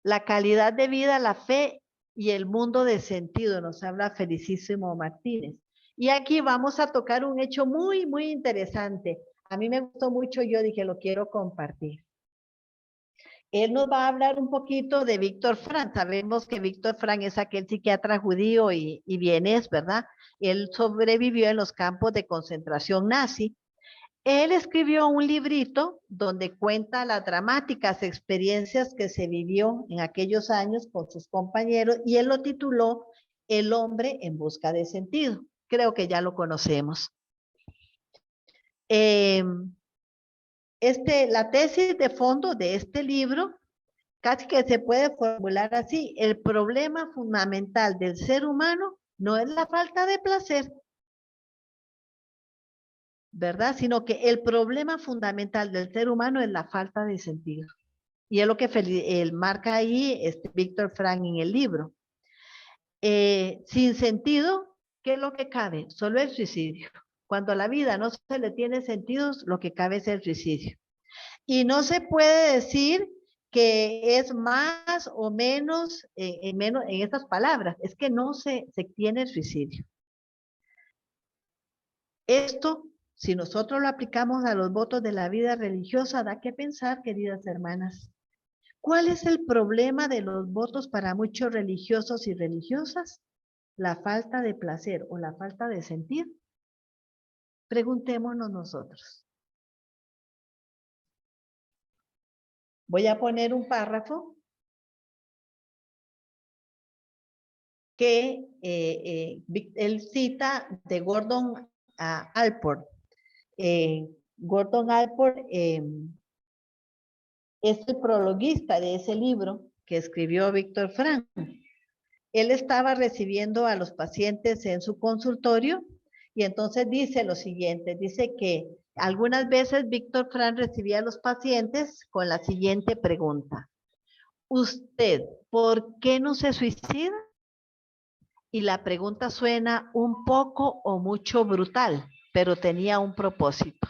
la calidad de vida, la fe y el mundo de sentido, nos habla Felicísimo Martínez. Y aquí vamos a tocar un hecho muy, muy interesante. A mí me gustó mucho, yo dije, lo quiero compartir. Él nos va a hablar un poquito de Víctor Frank. Sabemos que Víctor Frank es aquel psiquiatra judío y vienés, ¿verdad? Él sobrevivió en los campos de concentración nazi. Él escribió un librito donde cuenta las dramáticas experiencias que se vivió en aquellos años con sus compañeros y él lo tituló El hombre en busca de sentido. Creo que ya lo conocemos. La tesis de fondo de este libro casi que se puede formular así: el problema fundamental del ser humano no es la falta de placer, ¿verdad? Sino que el problema fundamental del ser humano es la falta de sentido. Y es lo que él marca ahí Víctor Frank en el libro. Sin sentido, ¿qué es lo que cabe? Solo el suicidio. Cuando a la vida no se le tiene sentido, lo que cabe es el suicidio. Y no se puede decir que es más o menos en estas palabras. Es que no se tiene el suicidio. Esto, si nosotros lo aplicamos a los votos de la vida religiosa, da que pensar, queridas hermanas. ¿Cuál es el problema de los votos para muchos religiosos y religiosas? La falta de placer o la falta de sentido. Preguntémonos nosotros. Voy a poner un párrafo que él cita de Gordon Allport. Gordon Allport es el prologuista de ese libro que escribió Víctor Frank. Él estaba recibiendo a los pacientes en su consultorio y entonces dice lo siguiente, dice que algunas veces Víctor Frank recibía a los pacientes con la siguiente pregunta: ¿usted por qué no se suicida? Y la pregunta suena un poco o mucho brutal, pero tenía un propósito.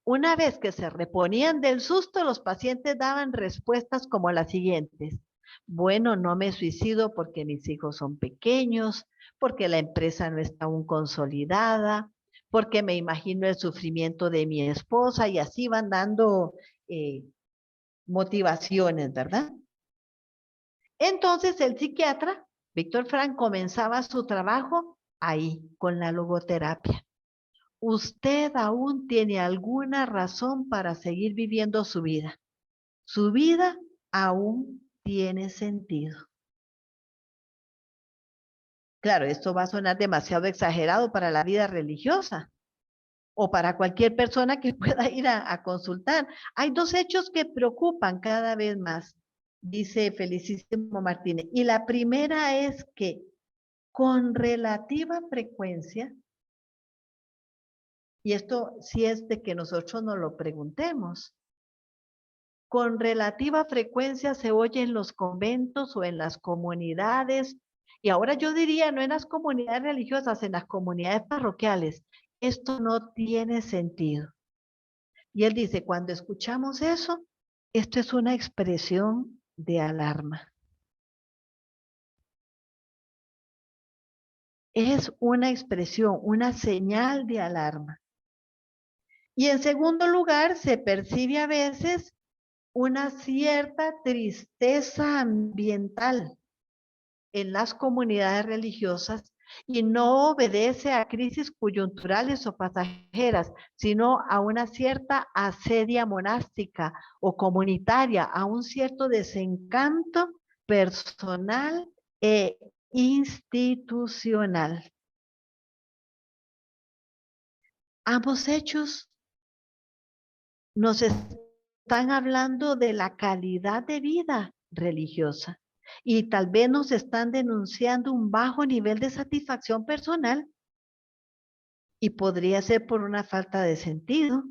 Una vez que se reponían del susto, los pacientes daban respuestas como las siguientes: bueno, no me suicido porque mis hijos son pequeños, porque la empresa no está aún consolidada, porque me imagino el sufrimiento de mi esposa, y así van dando motivaciones, ¿verdad? Entonces el psiquiatra, Víctor Frank, comenzaba su trabajo ahí, con la logoterapia. Usted aún tiene alguna razón para seguir viviendo su vida. Su vida aún tiene sentido. Claro, esto va a sonar demasiado exagerado para la vida religiosa o para cualquier persona que pueda ir a consultar. Hay dos hechos que preocupan cada vez más, dice Felicísimo Martínez. Y la primera es que con relativa frecuencia, y esto sí es de que nosotros nos lo preguntemos, con relativa frecuencia se oye en los conventos o en las comunidades, y ahora yo diría no en las comunidades religiosas, en las comunidades parroquiales: esto no tiene sentido. Y él dice, cuando escuchamos eso, esto es una expresión de alarma. Es una expresión, una señal de alarma. Y en segundo lugar, se percibe a veces una cierta tristeza ambiental en las comunidades religiosas y no obedece a crisis coyunturales o pasajeras, sino a una cierta asedia monástica o comunitaria, a un cierto desencanto personal e institucional. Ambos hechos nos están hablando de la calidad de vida religiosa y tal vez nos están denunciando un bajo nivel de satisfacción personal y podría ser por una falta de sentido.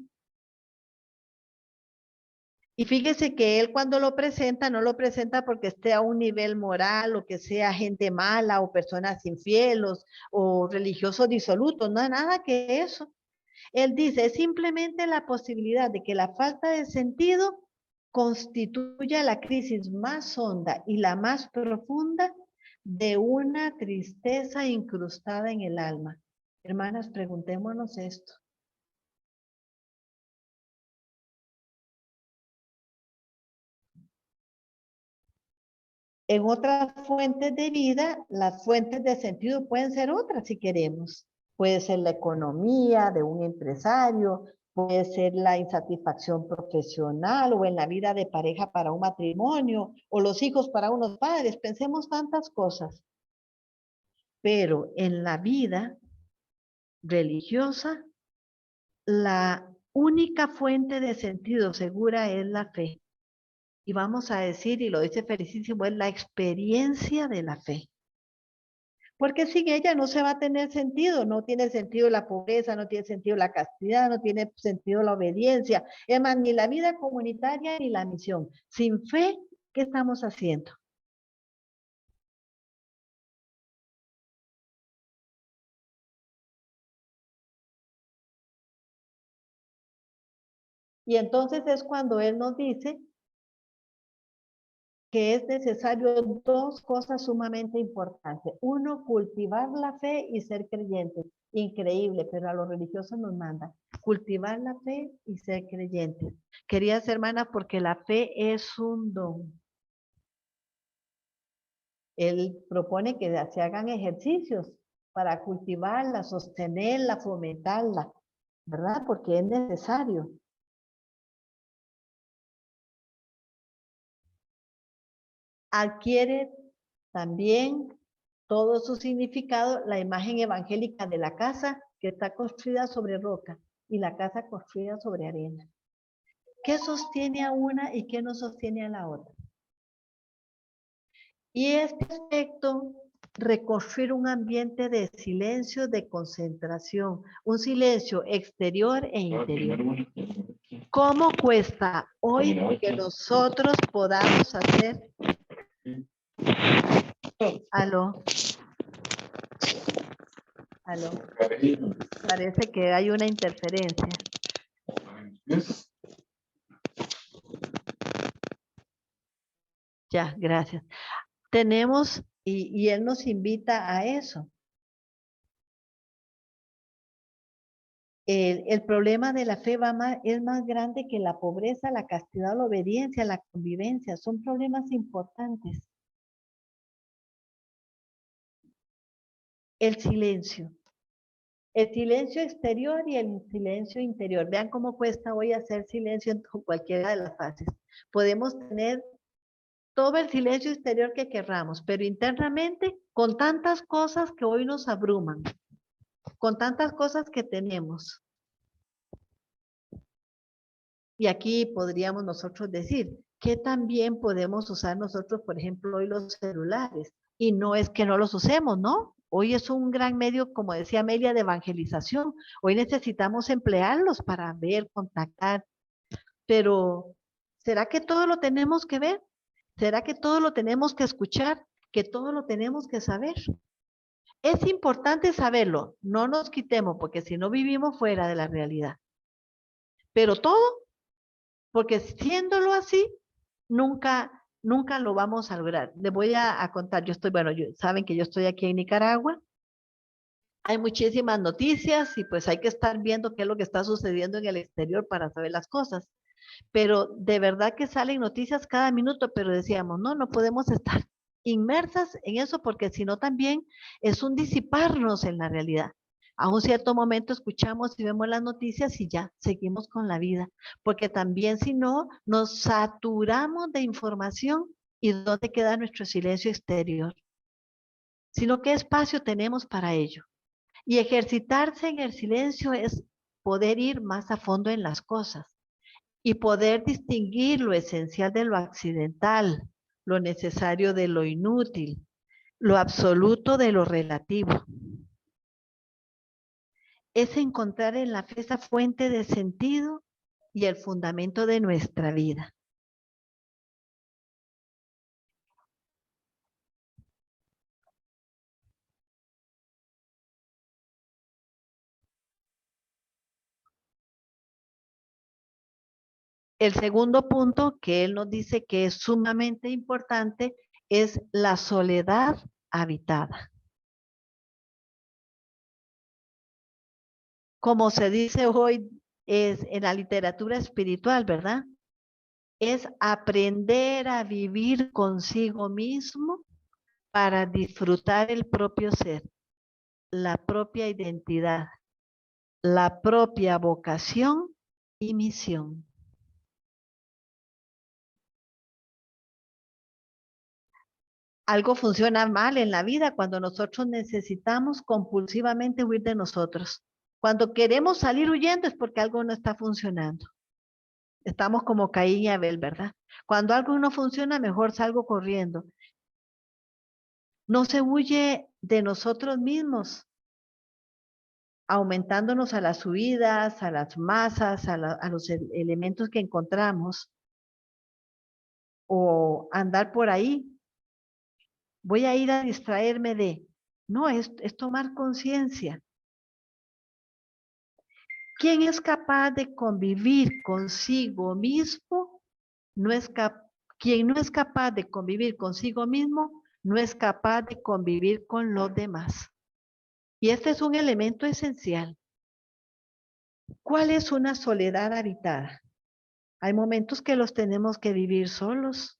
Y fíjese que él cuando lo presenta, no lo presenta porque esté a un nivel moral o que sea gente mala o personas infieles o religiosos disolutos, no, nada que eso. Él dice, es simplemente la posibilidad de que la falta de sentido constituye la crisis más honda y la más profunda de una tristeza incrustada en el alma. Hermanas, preguntémonos esto. En otras fuentes de vida, las fuentes de sentido pueden ser otras si queremos. Puede ser la economía de un empresario, puede ser la insatisfacción profesional o en la vida de pareja para un matrimonio o los hijos para unos padres. Pensemos tantas cosas. Pero en la vida religiosa, la única fuente de sentido segura es la fe. Y vamos a decir, y lo dice Felicísimo, es la experiencia de la fe. Porque sin ella no se va a tener sentido, no tiene sentido la pobreza, no tiene sentido la castidad, no tiene sentido la obediencia, es más, ni la vida comunitaria ni la misión. Sin fe, ¿qué estamos haciendo? Y entonces es cuando Él nos dice que es necesario dos cosas sumamente importantes. Uno, cultivar la fe y ser creyente. Increíble, pero a los religiosos nos manda cultivar la fe y ser creyentes. Queridas hermanas, porque la fe es un don. Él propone que se hagan ejercicios para cultivarla, sostenerla, fomentarla, ¿verdad? Porque es necesario. Adquiere también todo su significado la imagen evangélica de la casa que está construida sobre roca y la casa construida sobre arena. ¿Qué sostiene a una y qué no sostiene a la otra? Y este aspecto, reconstruir un ambiente de silencio, de concentración, un silencio exterior e interior. ¿Cómo cuesta hoy que nosotros podamos hacer? Aló, aló. Parece que hay una interferencia. Ya, gracias. Tenemos, y él nos invita a eso. El problema de la fe es más grande que la pobreza, la castidad, la obediencia, la convivencia. Son problemas importantes. El silencio. El silencio exterior y el silencio interior. Vean cómo cuesta hoy hacer silencio en cualquiera de las fases. Podemos tener todo el silencio exterior que querramos, pero internamente con tantas cosas que hoy nos abruman, con tantas cosas que tenemos. Y aquí podríamos nosotros decir que también podemos usar nosotros, por ejemplo, hoy los celulares. Y no es que no los usemos, ¿no? Hoy es un gran medio, como decía Amelia, de evangelización. Hoy necesitamos emplearlos para ver, contactar. Pero, ¿será que todo lo tenemos que ver? ¿Será que todo lo tenemos que escuchar? ¿Que todo lo tenemos que saber? Es importante saberlo. No nos quitemos, porque si no vivimos fuera de la realidad. Pero todo, porque siéndolo así, nunca lo vamos a lograr. Les voy a contar, saben que yo estoy aquí en Nicaragua, hay muchísimas noticias y pues hay que estar viendo qué es lo que está sucediendo en el exterior para saber las cosas. Pero de verdad que salen noticias cada minuto, pero decíamos, no podemos estar inmersas en eso porque si no también es un disiparnos en la realidad. A un cierto momento escuchamos y vemos las noticias y ya seguimos con la vida, porque también si no nos saturamos de información y dónde queda nuestro silencio exterior, sino qué espacio tenemos para ello. Y ejercitarse en el silencio es poder ir más a fondo en las cosas y poder distinguir lo esencial de lo accidental, lo necesario de lo inútil, lo absoluto de lo relativo. Es encontrar en la fe esa fuente de sentido y el fundamento de nuestra vida. El segundo punto que él nos dice que es sumamente importante es la soledad habitada. Como se dice hoy es en la literatura espiritual, ¿verdad? Es aprender a vivir consigo mismo para disfrutar el propio ser, la propia identidad, la propia vocación y misión. Algo funciona mal en la vida cuando nosotros necesitamos compulsivamente huir de nosotros. Cuando queremos salir huyendo es porque algo no está funcionando. Estamos como Caín y Abel, ¿verdad? Cuando algo no funciona, mejor salgo corriendo. No se huye de nosotros mismos, aumentándonos a las huidas, a las masas, a los elementos que encontramos, o andar por ahí. Voy a ir a distraerme de... No, es tomar conciencia. ¿Quién es capaz de convivir consigo mismo? Quien no es capaz de convivir consigo mismo, no es capaz de convivir con los demás. Y este es un elemento esencial. ¿Cuál es una soledad habitada? Hay momentos que los tenemos que vivir solos.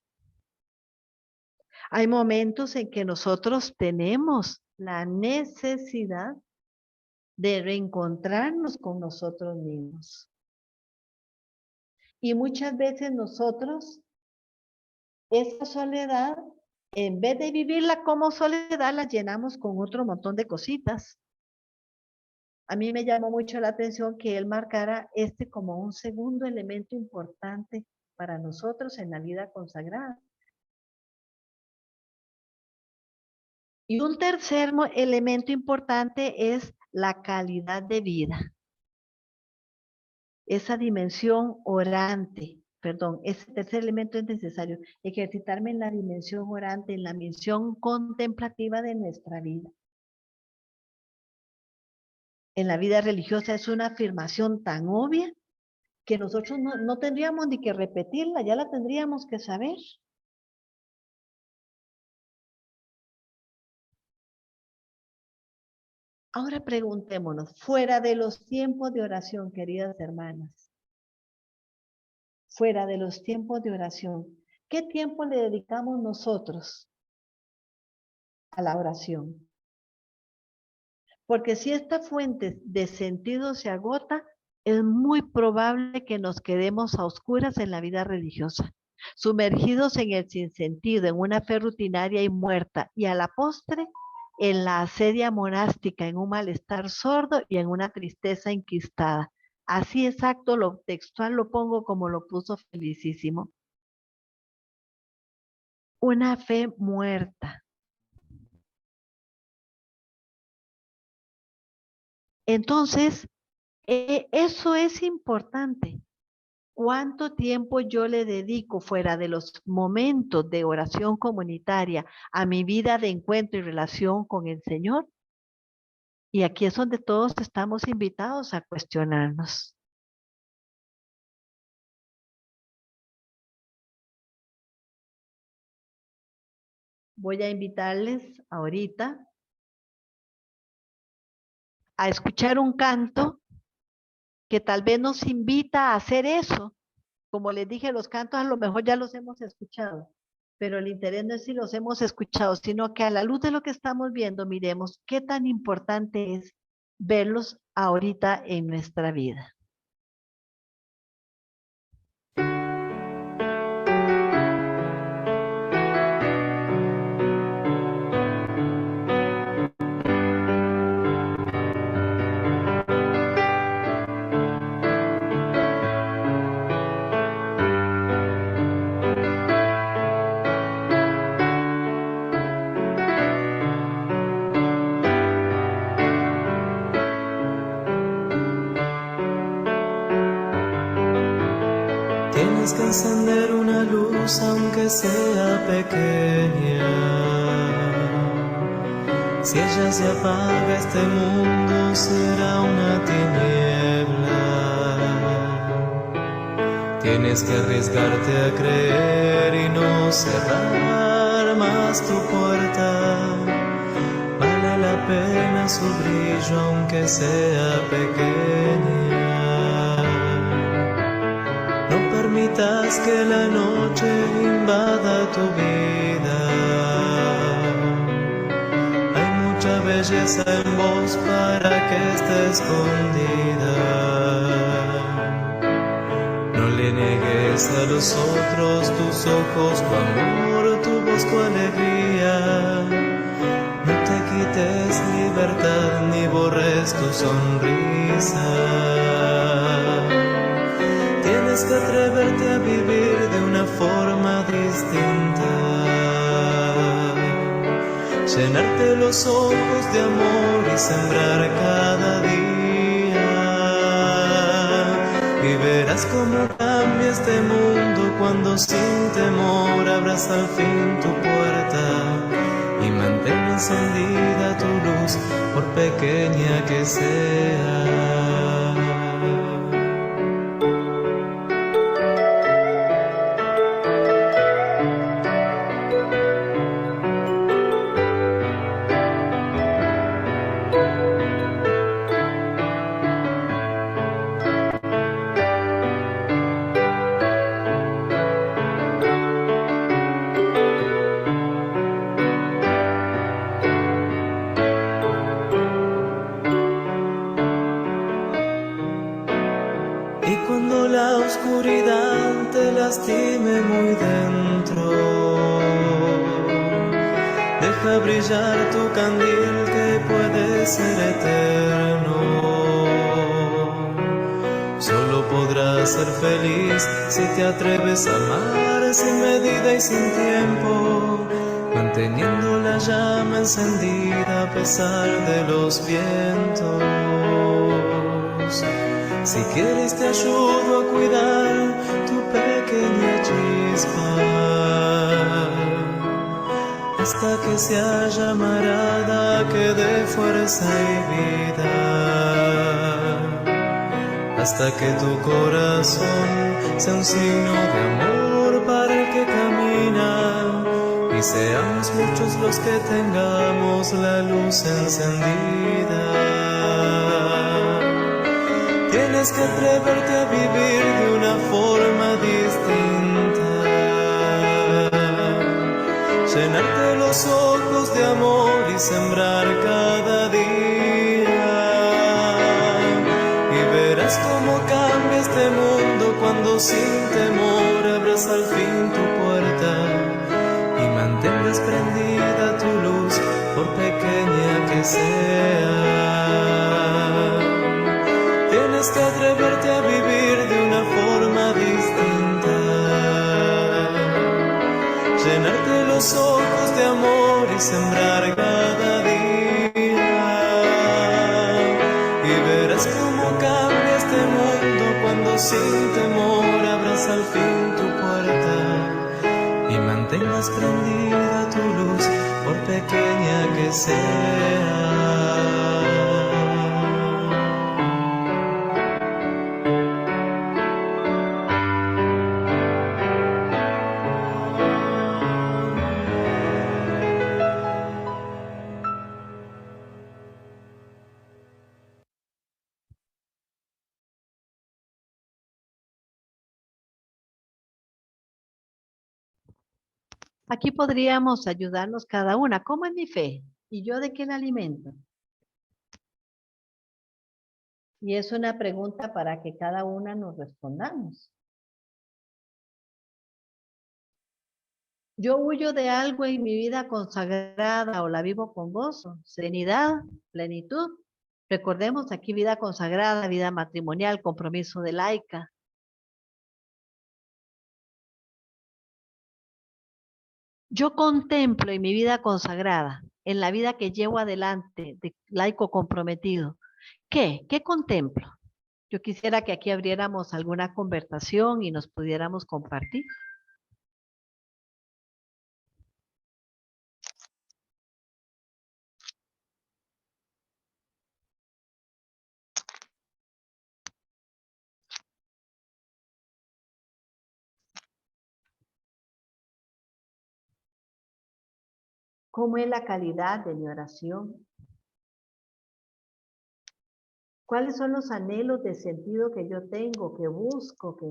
Hay momentos en que nosotros tenemos la necesidad de reencontrarnos con nosotros mismos. Y muchas veces nosotros, esa soledad, en vez de vivirla como soledad, la llenamos con otro montón de cositas. A mí me llamó mucho la atención que él marcara este como un segundo elemento importante para nosotros en la vida consagrada. Y un tercer elemento importante es la calidad de vida. Esa dimensión orante, perdón, ese tercer elemento es necesario, ejercitarme en la dimensión orante, en la misión contemplativa de nuestra vida. En la vida religiosa es una afirmación tan obvia que nosotros no tendríamos ni que repetirla, ya la tendríamos que saber. Ahora preguntémonos, fuera de los tiempos de oración, queridas hermanas, fuera de los tiempos de oración, ¿qué tiempo le dedicamos nosotros a la oración? Porque si esta fuente de sentido se agota, es muy probable que nos quedemos a oscuras en la vida religiosa, sumergidos en el sinsentido, en una fe rutinaria y muerta, y a la postre en la asedia monástica, en un malestar sordo y en una tristeza enquistada. Así exacto, lo textual lo pongo como lo puso Felicísimo. Una fe muerta. Entonces, eso es importante. ¿Cuánto tiempo yo le dedico fuera de los momentos de oración comunitaria a mi vida de encuentro y relación con el Señor? Y aquí es donde todos estamos invitados a cuestionarnos. Voy a invitarles ahorita a escuchar un canto que tal vez nos invita a hacer eso. Como les dije, los cantos a lo mejor ya los hemos escuchado, pero el interés no es si los hemos escuchado, sino que a la luz de lo que estamos viendo, miremos qué tan importante es verlos ahorita en nuestra vida. Tienes que encender una luz aunque sea pequeña. Si ella se apaga, este mundo será una tiniebla. Tienes que arriesgarte a creer y no cerrar más tu puerta. Vale la pena su brillo aunque sea pequeña. No permitas que la noche invada tu vida. Hay mucha belleza en vos para que esté escondida. No le niegues a los otros tus ojos, tu amor, tu voz, tu alegría. No te quites libertad ni borres tu sonrisa. Tienes que atreverte a vivir de una forma distinta. Llenarte los ojos de amor y sembrar cada día. Y verás cómo cambia este mundo cuando sin temor abras al fin tu puerta y mantén encendida tu luz, por pequeña que sea. Y cuando la oscuridad te lastime muy dentro, deja brillar tu candil que puede ser eterno. Solo podrás ser feliz si te atreves a amar sin medida y sin tiempo, manteniendo la llama encendida a pesar de los vientos. Si quieres te ayudo a cuidar tu pequeña chispa, hasta que sea llamarada que dé fuerza y vida, hasta que tu corazón sea un signo de amor para el que camina, y seamos muchos los que tengamos la luz encendida. Tienes que atreverte a vivir de una forma distinta, llenarte los ojos de amor y sembrar cada día. Y verás cómo cambia este mundo cuando sin temor abras al fin tu puerta y mantengas prendida tu luz, por pequeña que sea. Tienes que atreverte a vivir de una forma distinta, llenarte los ojos de amor y sembrar cada día. Y verás cómo cambia este mundo cuando sin temor abras al fin tu puerta y mantengas prendida tu luz, por pequeña que sea. Aquí podríamos ayudarnos cada una. ¿Cómo es mi fe? ¿Y yo de qué la alimento? Y es una pregunta para que cada una nos respondamos. Yo huyo de algo en mi vida consagrada o la vivo con gozo, serenidad, plenitud. Recordemos aquí vida consagrada, vida matrimonial, compromiso de laica. Yo contemplo en mi vida consagrada, en la vida que llevo adelante de laico comprometido. ¿Qué? ¿Qué contemplo? Yo quisiera que aquí abriéramos alguna conversación y nos pudiéramos compartir. ¿Cómo es la calidad de mi oración? ¿Cuáles son los anhelos de sentido que yo tengo, que busco, que...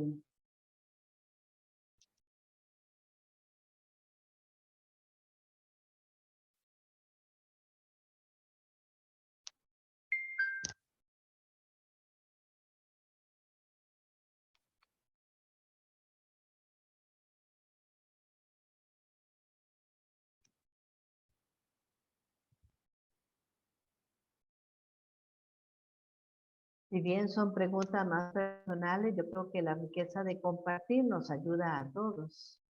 Si bien son preguntas más personales, yo creo que la riqueza de compartir nos ayuda a todos.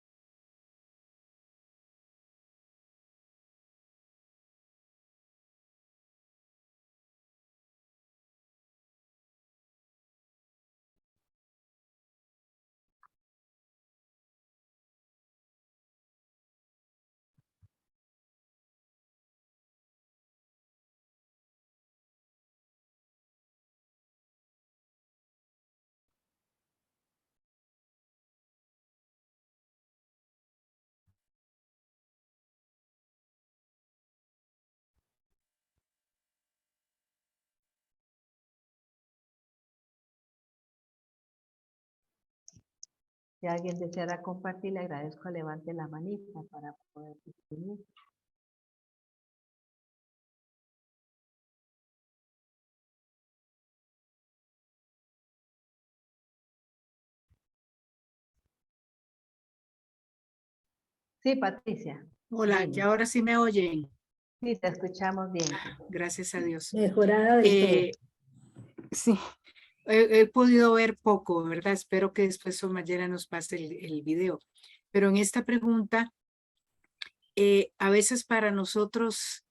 Si alguien deseara compartir, le agradezco, levante la manita para poder distinguir. Sí, Patricia. Hola, Dime. ya ahora sí me oyen. Sí, te escuchamos bien. Gracias a Dios. Mejorada de Sí, he podido ver poco, ¿verdad? Espero que después Mayela nos pase el video. Pero en esta pregunta, a veces para nosotros,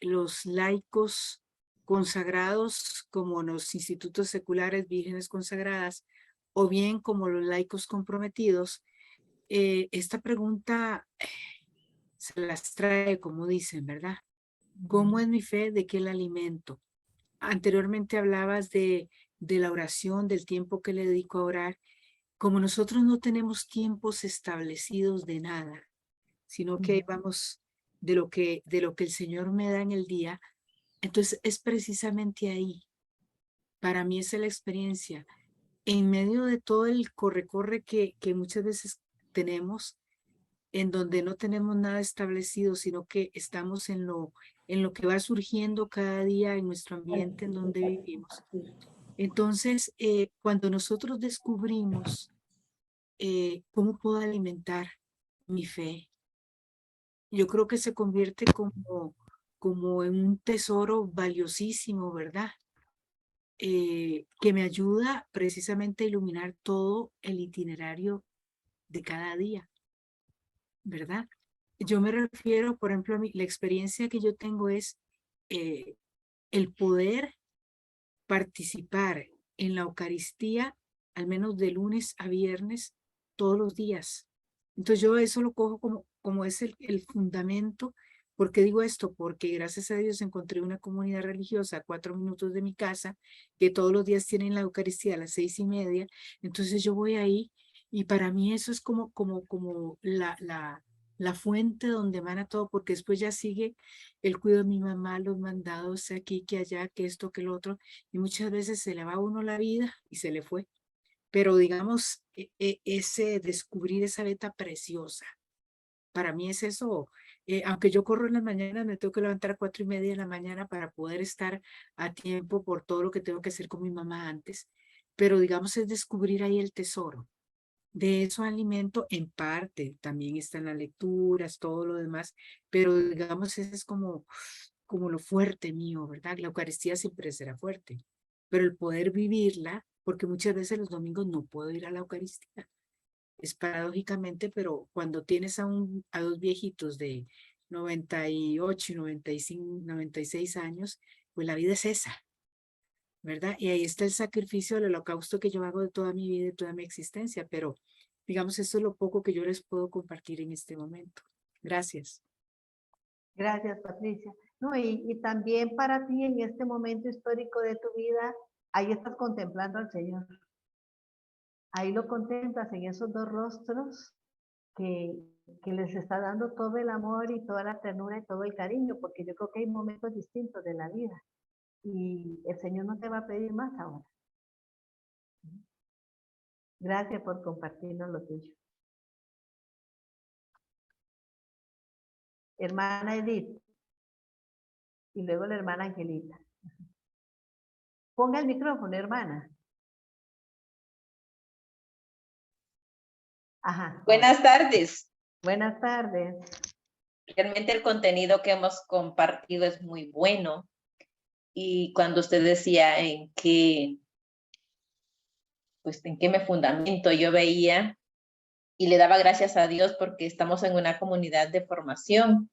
los laicos consagrados, como los institutos seculares vírgenes consagradas, o bien como los laicos comprometidos, esta pregunta se las trae, como dicen, ¿verdad? ¿Cómo es mi fe? ¿De qué la alimento? Anteriormente hablabas de la oración, del tiempo que le dedico a orar. Como nosotros no tenemos tiempos establecidos de nada, sino que vamos de lo que el Señor me da en el día, entonces es precisamente ahí. Para mí esa es la experiencia. En medio de todo el corre-corre que muchas veces tenemos, en donde no tenemos nada establecido, sino que estamos en lo que va surgiendo cada día en nuestro ambiente en donde vivimos. Entonces, cuando nosotros descubrimos cómo puedo alimentar mi fe, yo creo que se convierte como en un tesoro valiosísimo, ¿verdad? Que me ayuda precisamente a iluminar todo el itinerario de cada día, ¿verdad? Yo me refiero, por ejemplo, a mí, la experiencia que yo tengo es el poder participar en la Eucaristía, al menos de lunes a viernes, todos los días. Entonces yo eso lo cojo como es el fundamento. ¿Por qué digo esto? Porque gracias a Dios encontré una comunidad religiosa a 4 minutos de mi casa, que todos los días tienen la Eucaristía a las 6:30. Entonces yo voy ahí y para mí eso es como la fuente donde emana todo, porque después ya sigue el cuidado de mi mamá, los mandados aquí, que allá, que esto, que lo otro, y muchas veces se le va a uno la vida y se le fue. Pero digamos, ese descubrir esa beta preciosa, para mí es eso. Aunque yo corro en las mañanas, me tengo que levantar a 4:30 de la mañana para poder estar a tiempo por todo lo que tengo que hacer con mi mamá antes. Pero digamos, es descubrir ahí el tesoro. De eso alimento en parte, también están las lecturas, todo lo demás, pero digamos, ese es como lo fuerte mío, ¿verdad? La Eucaristía siempre será fuerte, pero el poder vivirla, porque muchas veces los domingos no puedo ir a la Eucaristía. Es paradójicamente, pero cuando tienes a dos viejitos de 98, 95, 96 años, pues la vida es esa, ¿verdad? Y ahí está el sacrificio del holocausto que yo hago de toda mi vida, de toda mi existencia, pero digamos, eso es lo poco que yo les puedo compartir en este momento. Gracias. Gracias, Patricia. No, y también para ti en este momento histórico de tu vida, ahí estás contemplando al Señor. Ahí lo contemplas en esos dos rostros que les está dando todo el amor y toda la ternura y todo el cariño, porque yo creo que hay momentos distintos de la vida y el Señor no te va a pedir más ahora. Gracias por compartirnos lo tuyo. Hermana Edith y luego la hermana Angelita. Ponga el micrófono, hermana. Ajá. Buenas tardes. Buenas tardes. Realmente el contenido que hemos compartido es muy bueno. Y cuando usted decía en qué me fundamento, yo veía y le daba gracias a Dios porque estamos en una comunidad de formación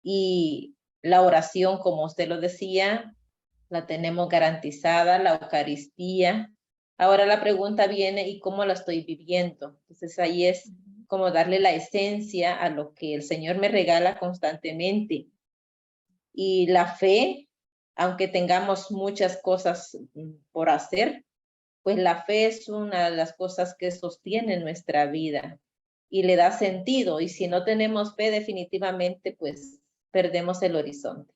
y la oración, como usted lo decía, la tenemos garantizada, la Eucaristía. Ahora la pregunta viene, ¿y cómo la estoy viviendo? Entonces ahí es como darle la esencia a lo que el Señor me regala constantemente. Y la fe, aunque tengamos muchas cosas por hacer, pues la fe es una de las cosas que sostiene nuestra vida y le da sentido. Y si no tenemos fe, definitivamente, pues perdemos el horizonte.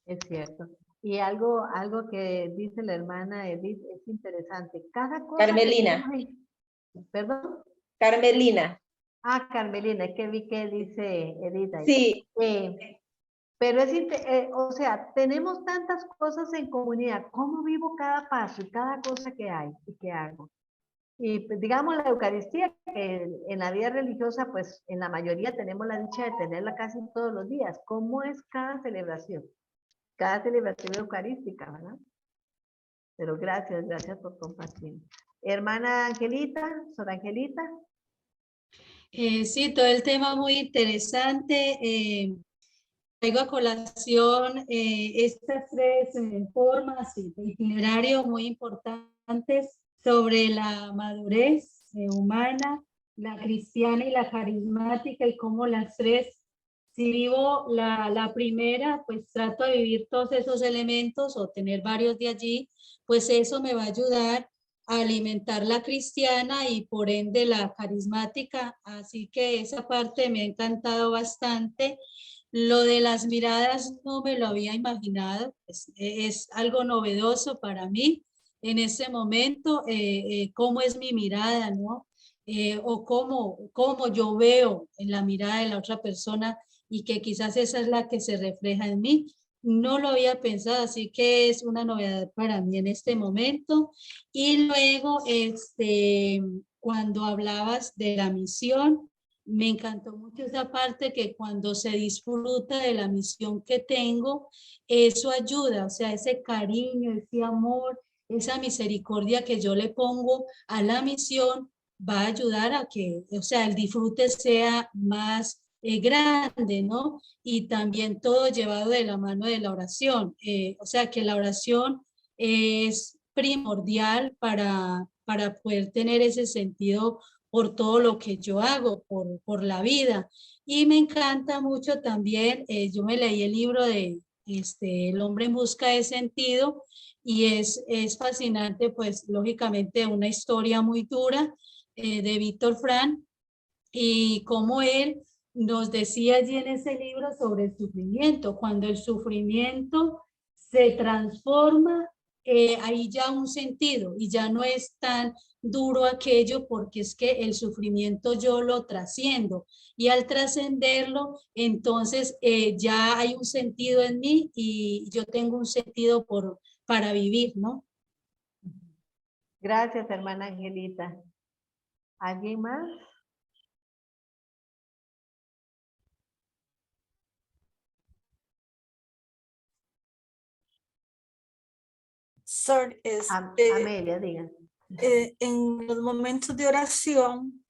Es cierto. Y algo que dice la hermana Edith es interesante. Cada cosa Carmelina. ¿Perdón? Carmelina. Ah, Carmelina, es que vi que dice Edith ahí. Sí. Pero o sea, tenemos tantas cosas en comunidad. ¿Cómo vivo cada paso y cada cosa que hay y que hago? Y pues, digamos la Eucaristía, que en la vida religiosa, pues en la mayoría tenemos la dicha de tenerla casi todos los días. ¿Cómo es cada celebración? Cada celebración eucarística, ¿verdad? Pero gracias por compartir. Hermana Angelita, Sor Angelita. Sí, todo el tema muy interesante. Traigo a colación estas tres formas de itinerario muy importantes sobre la madurez humana, la cristiana y la carismática, y cómo las tres, si vivo la primera, pues trato de vivir todos esos elementos o tener varios de allí, pues eso me va a ayudar a alimentar la cristiana y por ende la carismática. Así que esa parte me ha encantado bastante. Lo de las miradas no me lo había imaginado, es algo novedoso para mí en ese momento, cómo es mi mirada, ¿no? O cómo yo veo en la mirada de la otra persona y que quizás esa es la que se refleja en mí. No lo había pensado, así que es una novedad para mí en este momento. Y luego, cuando hablabas de la misión, me encantó mucho esa parte que cuando se disfruta de la misión que tengo, eso ayuda, o sea, ese cariño, ese amor, esa misericordia que yo le pongo a la misión va a ayudar a que, o sea, el disfrute sea más grande, ¿no? Y también todo llevado de la mano de la oración, o sea, que la oración es primordial para poder tener ese sentido por todo lo que yo hago, por la vida. Y me encanta mucho también, yo me leí el libro de El hombre en busca de sentido y es fascinante, pues lógicamente una historia muy dura de Víctor Frank y cómo él nos decía allí en ese libro sobre el sufrimiento. Cuando el sufrimiento se transforma, hay ya un sentido y ya no es tan duro aquello porque es que el sufrimiento yo lo trasciendo y al trascenderlo entonces ya hay un sentido en mí y yo tengo un sentido para vivir, ¿no? Gracias, hermana Angelita. ¿Alguien más? Sor, Amelia, diga. En los momentos de oración,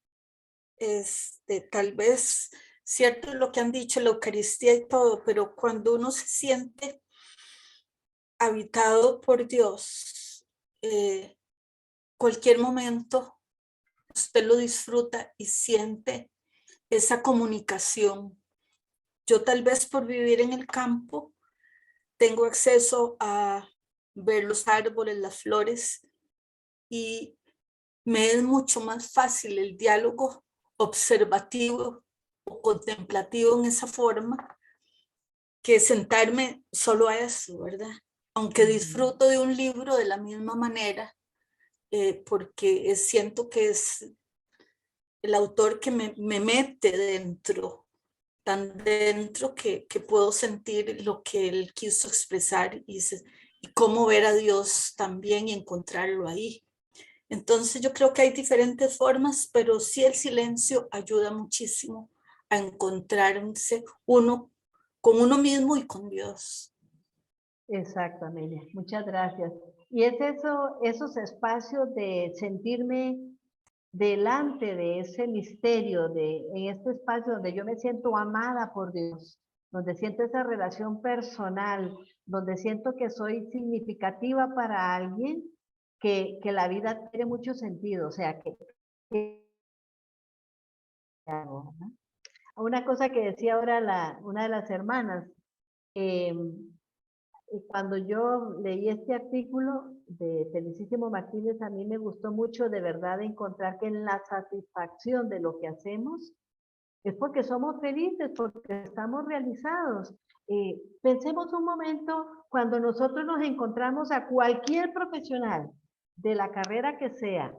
tal vez, cierto lo que han dicho, la Eucaristía y todo, pero cuando uno se siente habitado por Dios, cualquier momento usted lo disfruta y siente esa comunicación. Yo tal vez por vivir en el campo tengo acceso a ver los árboles, las flores, y me es mucho más fácil el diálogo observativo o contemplativo en esa forma que sentarme solo a eso, ¿verdad? Aunque disfruto de un libro de la misma manera, porque siento que es el autor que me mete dentro, tan dentro que puedo sentir lo que él quiso expresar y cómo ver a Dios también y encontrarlo ahí. Entonces yo creo que hay diferentes formas, pero sí el silencio ayuda muchísimo a encontrarse uno con uno mismo y con Dios. Exacto, Amelia. Muchas gracias. Y es eso, esos espacios de sentirme delante de ese misterio, en este espacio donde yo me siento amada por Dios, donde siento esa relación personal, donde siento que soy significativa para alguien, que la vida tiene mucho sentido. O sea, una cosa que decía ahora una de las hermanas, cuando yo leí este artículo de Felicísimo Martínez, a mí me gustó mucho de verdad encontrar que en la satisfacción de lo que hacemos es porque somos felices, porque estamos realizados. Pensemos un momento cuando nosotros nos encontramos a cualquier profesional de la carrera que sea,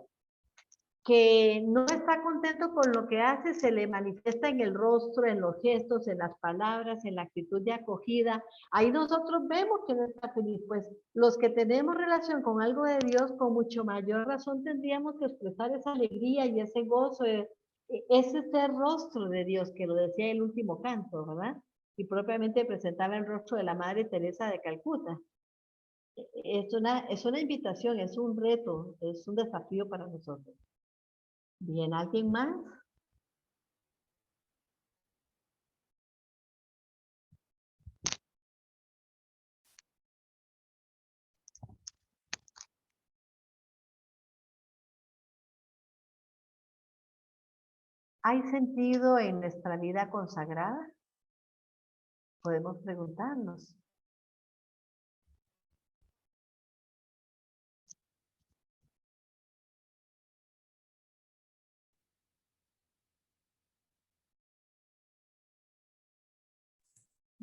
que no está contento con lo que hace, se le manifiesta en el rostro, en los gestos, en las palabras, en la actitud de acogida. Ahí nosotros vemos que no está feliz. Pues los que tenemos relación con algo de Dios, con mucho mayor razón tendríamos que expresar esa alegría y ese gozo. Ese es el rostro de Dios, que lo decía el último canto, ¿verdad? Y propiamente presentaba el rostro de la Madre Teresa de Calcuta. Es una invitación, es un reto, es un desafío para nosotros. Bien, ¿alguien más? ¿Hay sentido en nuestra vida consagrada? Podemos preguntarnos.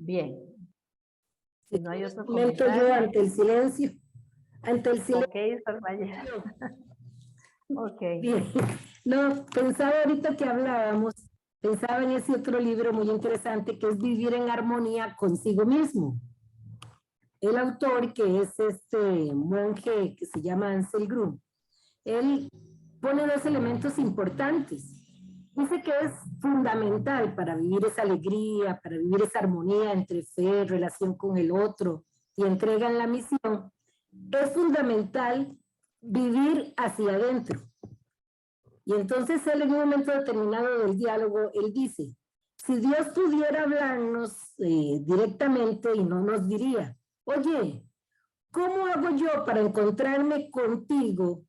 Bien. Si no hay otro comentario. Yo ante el silencio. Ok, Sor Mayela. Ok. Bien. No, pensaba ahorita que hablábamos, pensaba en ese otro libro muy interesante que es Vivir en armonía consigo mismo. El autor, que es este monje que se llama Ansel Grum, él pone dos elementos importantes. Dice que es fundamental para vivir esa alegría, para vivir esa armonía entre fe, relación con el otro y entrega en la misión. Es fundamental vivir hacia adentro. Y entonces él en un momento determinado del diálogo, él dice, si Dios pudiera hablarnos directamente y no nos diría, oye, ¿cómo hago yo para encontrarme contigo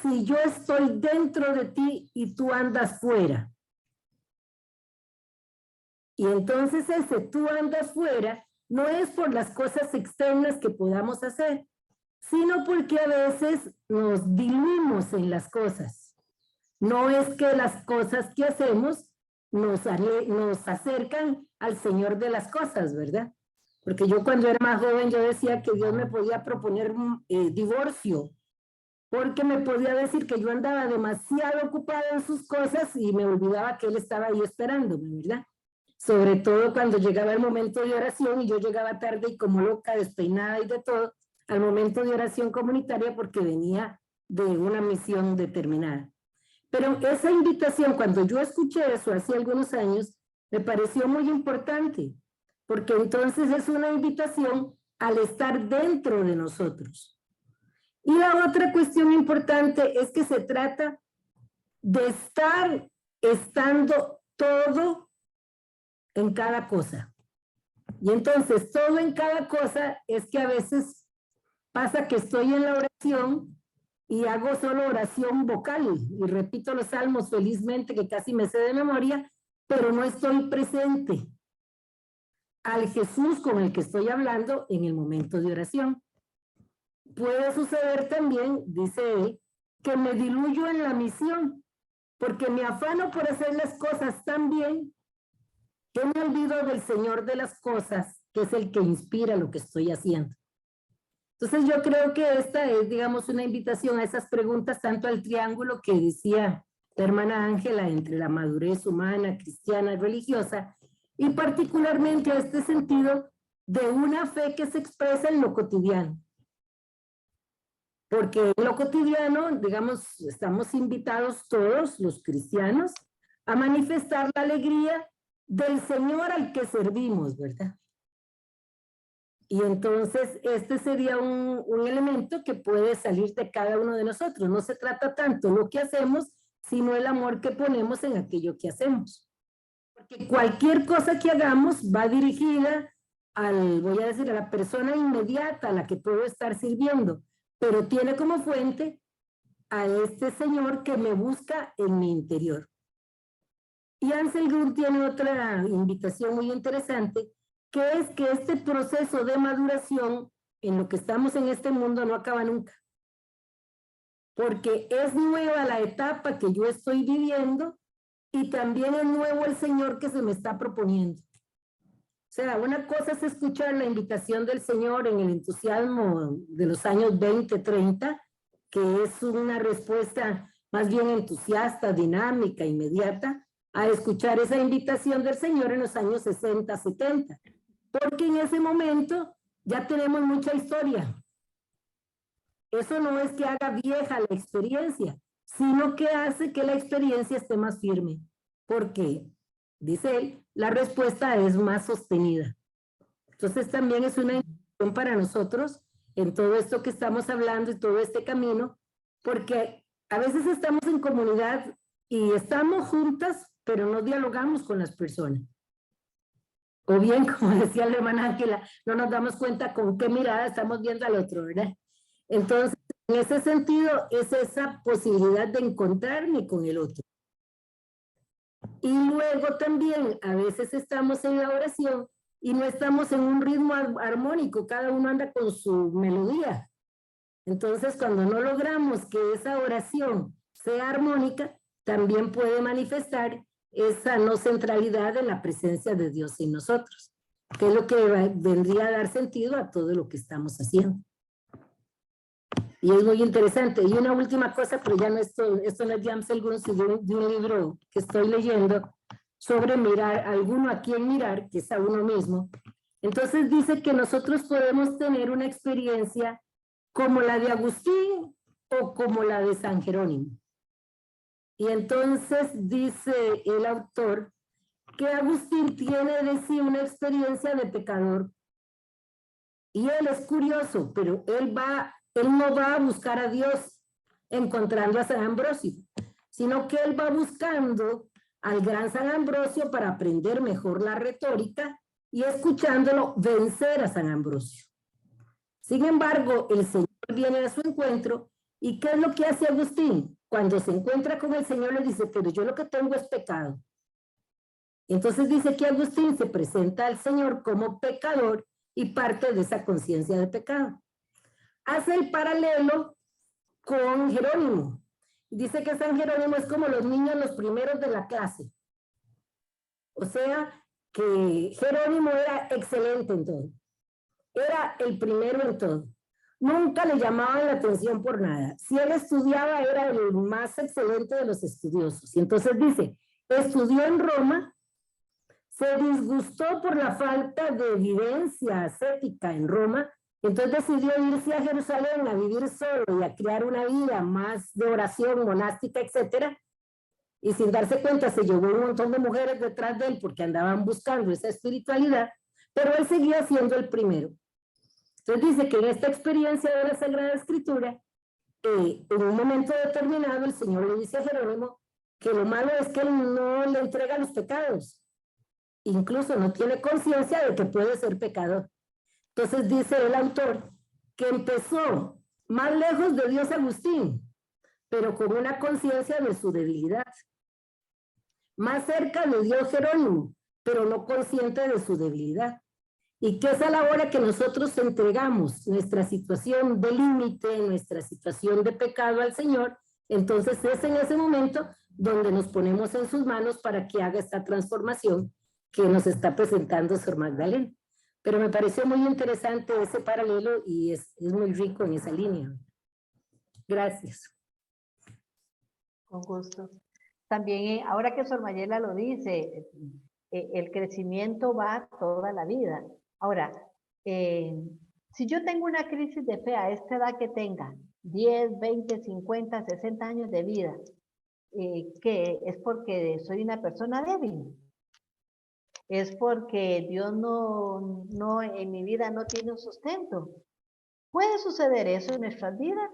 si yo estoy dentro de ti y tú andas fuera? Y entonces ese tú andas fuera no es por las cosas externas que podamos hacer, sino porque a veces nos diluimos en las cosas. No es que las cosas que hacemos nos acercan al Señor de las cosas, ¿verdad? Porque yo cuando era más joven yo decía que Dios me podía proponer divorcio, porque me podía decir que yo andaba demasiado ocupada en sus cosas y me olvidaba que Él estaba ahí esperándome, ¿verdad? Sobre todo cuando llegaba el momento de oración y yo llegaba tarde y como loca, despeinada y de todo, al momento de oración comunitaria porque venía de una misión determinada. Pero esa invitación, cuando yo escuché eso hace algunos años, me pareció muy importante, porque entonces es una invitación al estar dentro de nosotros. Y la otra cuestión importante es que se trata de estar estando todo en cada cosa. Y entonces todo en cada cosa es que a veces pasa que estoy en la oración y hago solo oración vocal y repito los salmos felizmente que casi me sé de memoria, pero no estoy presente al Jesús con el que estoy hablando en el momento de oración. Puede suceder también, dice él, que me diluyo en la misión porque me afano por hacer las cosas tan bien que me olvido del Señor de las cosas, que es el que inspira lo que estoy haciendo. Entonces yo creo que esta es, digamos, una invitación a esas preguntas, tanto al triángulo que decía la hermana Ángela, entre la madurez humana, cristiana y religiosa, y particularmente a este sentido de una fe que se expresa en lo cotidiano. Porque en lo cotidiano, digamos, estamos invitados todos los cristianos a manifestar la alegría del Señor al que servimos, ¿verdad? Y entonces este sería un elemento que puede salir de cada uno de nosotros. No se trata tanto lo que hacemos, sino el amor que ponemos en aquello que hacemos. Porque cualquier cosa que hagamos va dirigida voy a decir, a la persona inmediata a la que puedo estar sirviendo, pero tiene como fuente a este Señor que me busca en mi interior. Y Ansel Grun tiene otra invitación muy interesante, que es que este proceso de maduración en lo que estamos en este mundo no acaba nunca. Porque es nueva la etapa que yo estoy viviendo y también es nuevo el Señor que se me está proponiendo. O sea, una cosa es escuchar la invitación del Señor en el entusiasmo de los años 20, 30, que es una respuesta más bien entusiasta, dinámica, inmediata, a escuchar esa invitación del Señor en los años 60, 70. Porque en ese momento ya tenemos mucha historia. Eso no es que haga vieja la experiencia, sino que hace que la experiencia esté más firme. Porque, dice él, la respuesta es más sostenida. Entonces también es una invitación para nosotros en todo esto que estamos hablando y todo este camino, porque a veces estamos en comunidad y estamos juntas, pero no dialogamos con las personas. O bien, como decía la hermana Ángela, no nos damos cuenta con qué mirada estamos viendo al otro, ¿verdad? Entonces, en ese sentido, es esa posibilidad de encontrarme con el otro. Y luego también, a veces estamos en la oración y no estamos en un ritmo armónico, cada uno anda con su melodía. Entonces, cuando no logramos que esa oración sea armónica, también puede manifestar esa no centralidad en la presencia de Dios en nosotros, que es lo que vendría a dar sentido a todo lo que estamos haciendo. Y es muy interesante. Y una última cosa, pero ya no esto no es de Ansel Grun, sino de un libro que estoy leyendo sobre mirar, alguno a quien mirar, que es a uno mismo. Entonces dice que nosotros podemos tener una experiencia como la de Agustín o como la de San Jerónimo. Y entonces dice el autor que Agustín tiene de sí una experiencia de pecador. Y él es curioso, pero él no va a buscar a Dios encontrando a San Ambrosio, sino que él va buscando al gran San Ambrosio para aprender mejor la retórica y escuchándolo vencer a San Ambrosio. Sin embargo, el Señor viene a su encuentro y ¿qué es lo que hace Agustín? Cuando se encuentra con el Señor le dice, pero yo lo que tengo es pecado. Entonces dice que Agustín se presenta al Señor como pecador y parte de esa conciencia de pecado. Hace el paralelo con Jerónimo. Dice que San Jerónimo es como los niños los primeros de la clase. O sea, que Jerónimo era excelente en todo. Era el primero en todo. Nunca le llamaban la atención por nada. Si él estudiaba, era el más excelente de los estudiosos. Y entonces dice, estudió en Roma, se disgustó por la falta de evidencia ascética en Roma, entonces decidió irse a Jerusalén a vivir solo y a crear una vida más de oración monástica, etc. Y sin darse cuenta se llevó un montón de mujeres detrás de él porque andaban buscando esa espiritualidad, pero él seguía siendo el primero. Entonces dice que en esta experiencia de la Sagrada Escritura, en un momento determinado el Señor le dice a Jerónimo que lo malo es que él no le entrega los pecados. Incluso no tiene conciencia de que puede ser pecador. Entonces dice el autor que empezó más lejos de Dios Agustín, pero con una conciencia de su debilidad. Más cerca de Dios Jerónimo, pero no consciente de su debilidad. Y que es a la hora que nosotros entregamos nuestra situación de límite, nuestra situación de pecado al Señor, entonces es en ese momento donde nos ponemos en sus manos para que haga esta transformación que nos está presentando Sor Magdalena. Pero me pareció muy interesante ese paralelo y es muy rico en esa línea. Gracias. Con gusto. También, ahora que Sor Mayela lo dice, el crecimiento va toda la vida. Ahora, si yo tengo una crisis de fe a esta edad que tenga, 10, 20, 50, 60 años de vida, que es porque soy una persona débil. Es porque Dios no en mi vida no tiene un sustento. ¿Puede suceder eso en nuestras vidas?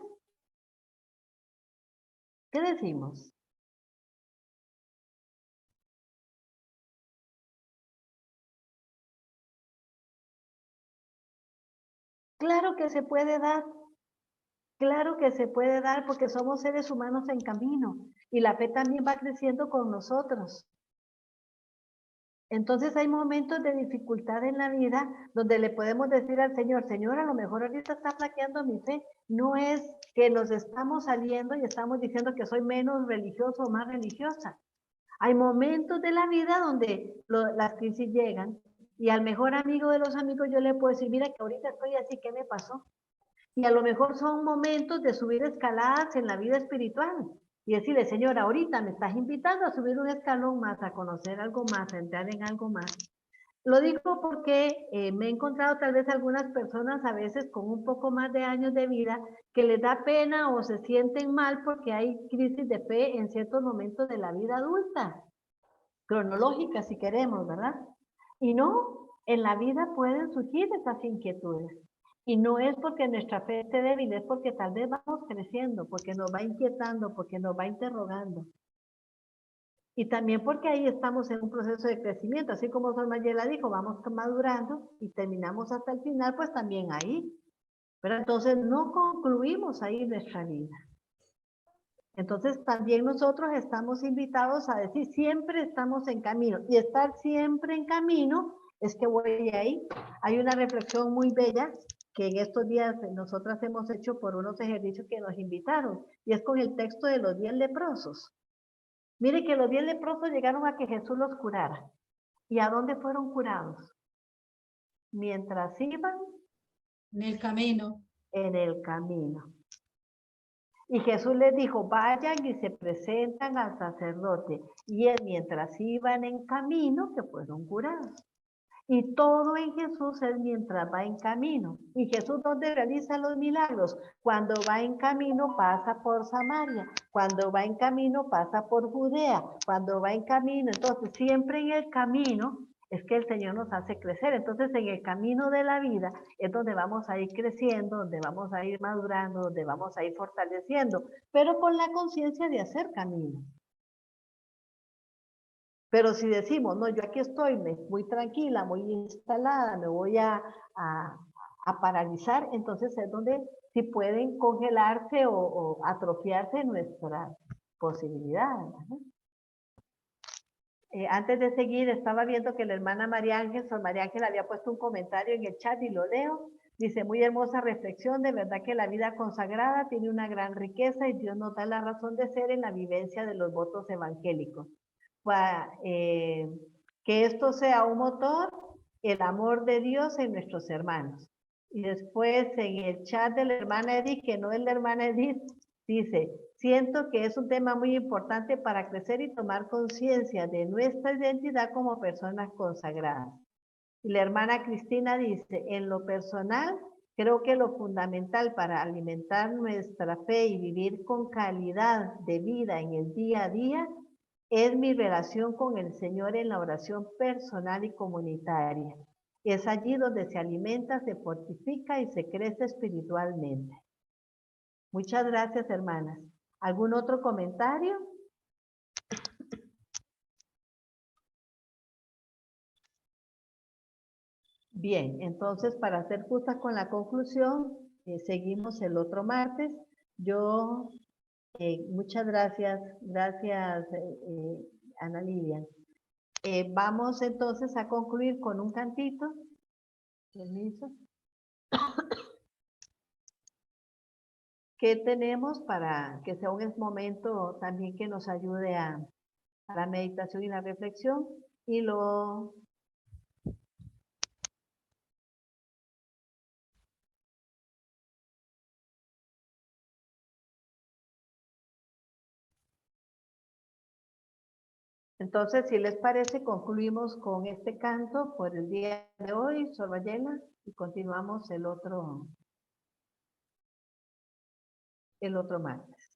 ¿Qué decimos? Claro que se puede dar. Claro que se puede dar porque somos seres humanos en camino y la fe también va creciendo con nosotros. Entonces hay momentos de dificultad en la vida donde le podemos decir al Señor, Señor, a lo mejor ahorita está flaqueando mi fe. No es que nos estamos saliendo y estamos diciendo que soy menos religioso o más religiosa. Hay momentos de la vida donde las crisis llegan y al mejor amigo de los amigos yo le puedo decir, mira que ahorita estoy así, ¿qué me pasó? Y a lo mejor son momentos de subir escaladas en la vida espiritual. Y decirle, Señor, ahorita me estás invitando a subir un escalón más, a conocer algo más, a entrar en algo más. Lo digo porque me he encontrado tal vez algunas personas a veces con un poco más de años de vida que les da pena o se sienten mal porque hay crisis de fe en ciertos momentos de la vida adulta, cronológica si queremos, ¿verdad? Y no, en la vida pueden surgir esas inquietudes. Y no es porque nuestra fe esté débil, es porque tal vez vamos creciendo, porque nos va inquietando, porque nos va interrogando. Y también porque ahí estamos en un proceso de crecimiento, así como Sor Mayela dijo, vamos madurando y terminamos hasta el final, pues también ahí. Pero entonces no concluimos ahí nuestra vida. Entonces también nosotros estamos invitados a decir, siempre estamos en camino. Y estar siempre en camino es que voy ahí. Hay una reflexión muy bella que en estos días nosotras hemos hecho por unos ejercicios que nos invitaron, y es con el texto de los 10 leprosos. Mire que los 10 leprosos llegaron a que Jesús los curara. ¿Y a dónde fueron curados? Mientras iban En el camino. en el camino. Y Jesús les dijo, vayan y se presentan al sacerdote. Y él, mientras iban en camino, que fueron curados. Y todo en Jesús es mientras va en camino. ¿Y Jesús dónde realiza los milagros? Cuando va en camino pasa por Samaria, cuando va en camino pasa por Judea, cuando va en camino, entonces siempre en el camino es que el Señor nos hace crecer. Entonces en el camino de la vida es donde vamos a ir creciendo, donde vamos a ir madurando, donde vamos a ir fortaleciendo, pero con la conciencia de hacer camino. Pero si decimos, no, yo aquí estoy muy tranquila, muy instalada, me voy a paralizar, entonces es donde sí pueden congelarse o atrofiarse nuestras posibilidades, ¿no? Antes de seguir, estaba viendo que la hermana María Ángel, Sor María Ángel, había puesto un comentario en el chat y lo leo. Dice, muy hermosa reflexión, de verdad que la vida consagrada tiene una gran riqueza y Dios nos da la razón de ser en la vivencia de los votos evangélicos. Que esto sea un motor, el amor de Dios en nuestros hermanos. Y después en el chat de la hermana Edith, que no es la hermana Edith, dice, siento que es un tema muy importante para crecer y tomar conciencia de nuestra identidad como personas consagradas. Y la hermana Cristina dice, en lo personal, creo que lo fundamental para alimentar nuestra fe y vivir con calidad de vida en el día a día es mi relación con el Señor en la oración personal y comunitaria. Es allí donde se alimenta, se fortifica y se crece espiritualmente. Muchas gracias, hermanas. ¿Algún otro comentario? Bien, entonces para ser justas con la conclusión, seguimos el otro martes. Yo, muchas gracias, Ana Lidia. Vamos entonces a concluir con un cantito. Permiso. que tenemos para que sea un momento también que nos ayude a la meditación y la reflexión. Y lo entonces, si les parece, concluimos con este canto por el día de hoy, Sor Mayela, y continuamos el otro martes.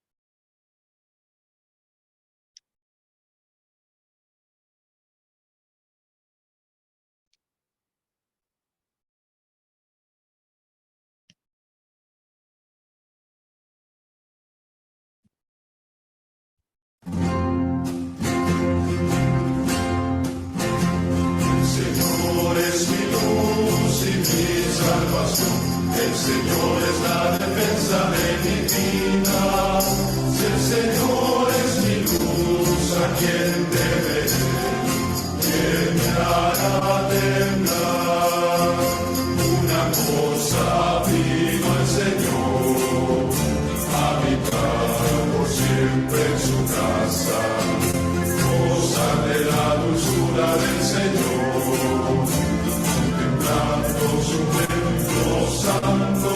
Señor es mi luz y mi salvación, el Señor es la defensa de mi vida. Si el Señor es mi luz, ¿a quién temeré? ¿Quién me hará temblar? Una cosa pido al Señor, habitar por siempre en su casa, gozar de la dulzura del Señor, contemplando su templo santo.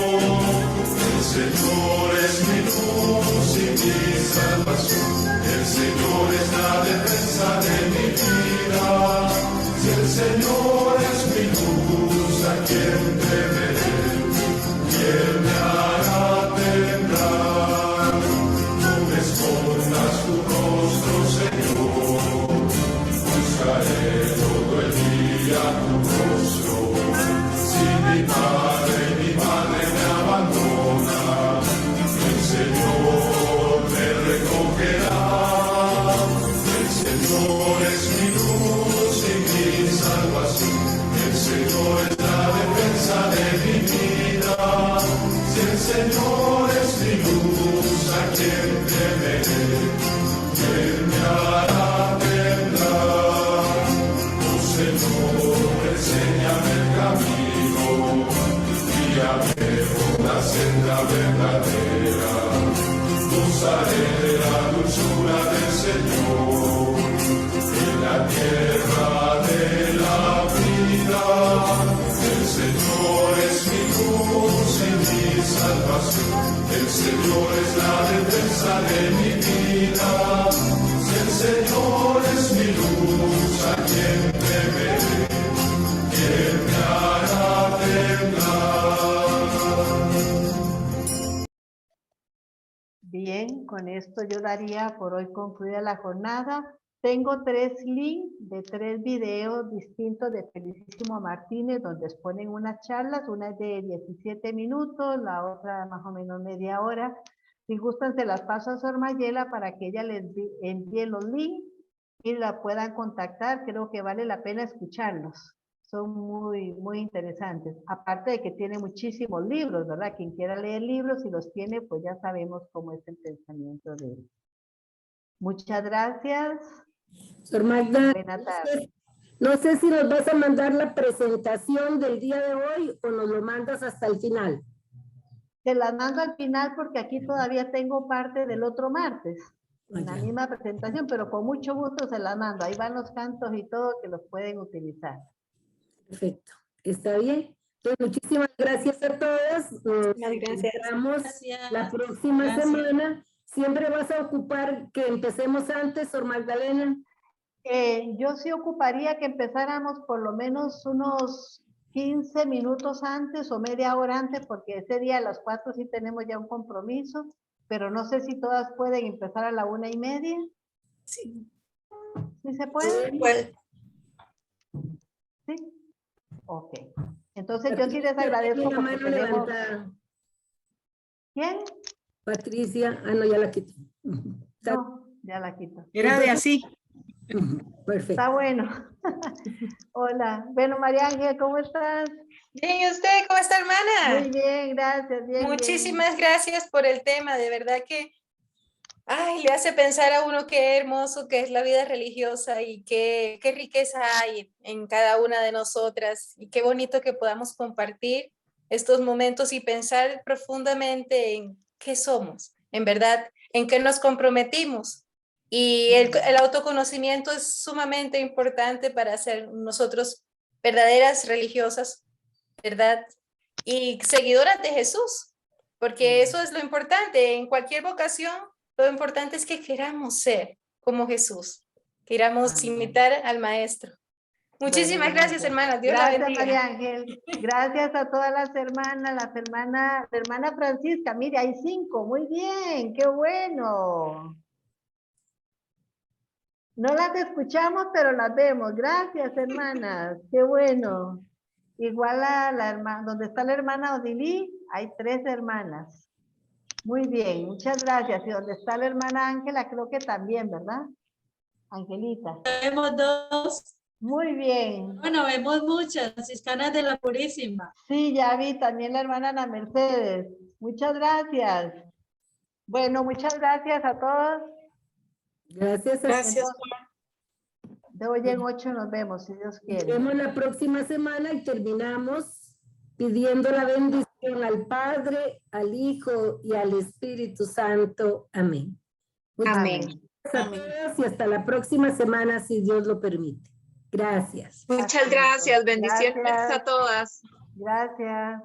El Señor es mi luz y mi salvación, el Señor es la defensa de mi vida. Si el Señor es mi luz, ¿a quién temeré? ¿Quién me hará temblar? No me escondas tu rostro, Señor, buscaré todo el día tu rostro. Si mi padre y mi madre me abandonan, el Señor me recogerá. El Señor es mi luz y mi salvación, el Señor es la defensa de mi vida. Si el Señor es mi luz, ¿a quién temeré? ¿Quién me hará temblar? Oh Señor, enséñame el camino, guíame por la senda verdadera. Gozaré de la dulzura del Señor en la tierra de la vida. El Señor es mi luz y mi salvación, el Señor es la defensa de mi vida. Si el Señor es mi luz, ¿a quién temeré? ¿Quién me hará temblar? Bien, con esto yo daría por hoy concluida la jornada. Tengo 3 links de 3 videos distintos de Felicísimo Martínez, donde exponen unas charlas, una es de 17 minutos, la otra más o menos media hora. Si gustan, se las paso a Sor Mayela para que ella les envíe los links y la puedan contactar. Creo que vale la pena escucharlos. Son muy, muy interesantes. Aparte de que tiene muchísimos libros, ¿verdad? Quien quiera leer libros, si los tiene, pues ya sabemos cómo es el pensamiento de él. Muchas gracias. Sor Magda, Buena tarde. no sé si nos vas a mandar la presentación del día de hoy o nos lo mandas hasta el final. Te las mando al final porque aquí todavía tengo parte del otro martes. En la misma presentación, pero con mucho gusto se las mando. Ahí van los cantos y todo que los pueden utilizar. Perfecto, está bien. Entonces, muchísimas gracias a todos. Nos Gracias. encontramos Gracias. la próxima Gracias. semana. ¿Siempre vas a ocupar que empecemos antes, Sor Magdalena? Yo sí ocuparía que empezáramos por lo menos unos 15 minutos antes o media hora antes, porque ese día a las 4 sí tenemos ya un compromiso, pero no sé si todas pueden empezar a la 1:30. Sí. ¿Sí se puede? Pues, Sí. Ok. Entonces yo sí les agradezco La porque mano tenemos... levantada. ¿Quién? Patricia, no, ya la quité. No, ya la quito. Era de así. Perfecto. Está bueno. Hola. Bueno, María Ángel, ¿cómo estás? bien, ¿y usted cómo está, hermana? Muy bien, gracias. Bien, Muchísimas gracias por el tema, de verdad que le hace pensar a uno qué hermoso que es la vida religiosa y qué riqueza hay en cada una de nosotras y qué bonito que podamos compartir estos momentos y pensar profundamente en qué somos, en verdad, en qué nos comprometimos. Y el autoconocimiento es sumamente importante para ser nosotros verdaderas religiosas, ¿verdad? Y seguidoras de Jesús, porque eso es lo importante. En cualquier vocación, lo importante es que queramos ser como Jesús, queramos imitar al Maestro. Muchísimas gracias, hermanas. Dios la Gracias, bendiga. María Ángel. Gracias a todas las hermanas, la hermana Francisca. Mire, hay 5. Muy bien, qué bueno. No las escuchamos, pero las vemos. Gracias, hermanas. Qué bueno. Igual a la hermana, donde está la hermana Odilí, hay 3 hermanas. Muy bien, muchas gracias. Y donde está la hermana Ángela, creo que también, ¿verdad? Angelita. Vemos 2. Muy bien. Bueno, vemos muchas franciscanas de la Purísima. Sí, ya vi también la hermana Ana Mercedes. Muchas gracias. Bueno, muchas gracias a todos. Gracias. Gracias. De hoy en 8 nos vemos, si Dios Nos quiere. vemos la próxima semana y terminamos pidiendo la bendición al Padre, al Hijo y al Espíritu Santo. Amén. Amén. Gracias a todos y hasta la próxima semana, si Dios lo permite. Gracias. Muchas gracias. Bendiciones Gracias. a todas. Gracias.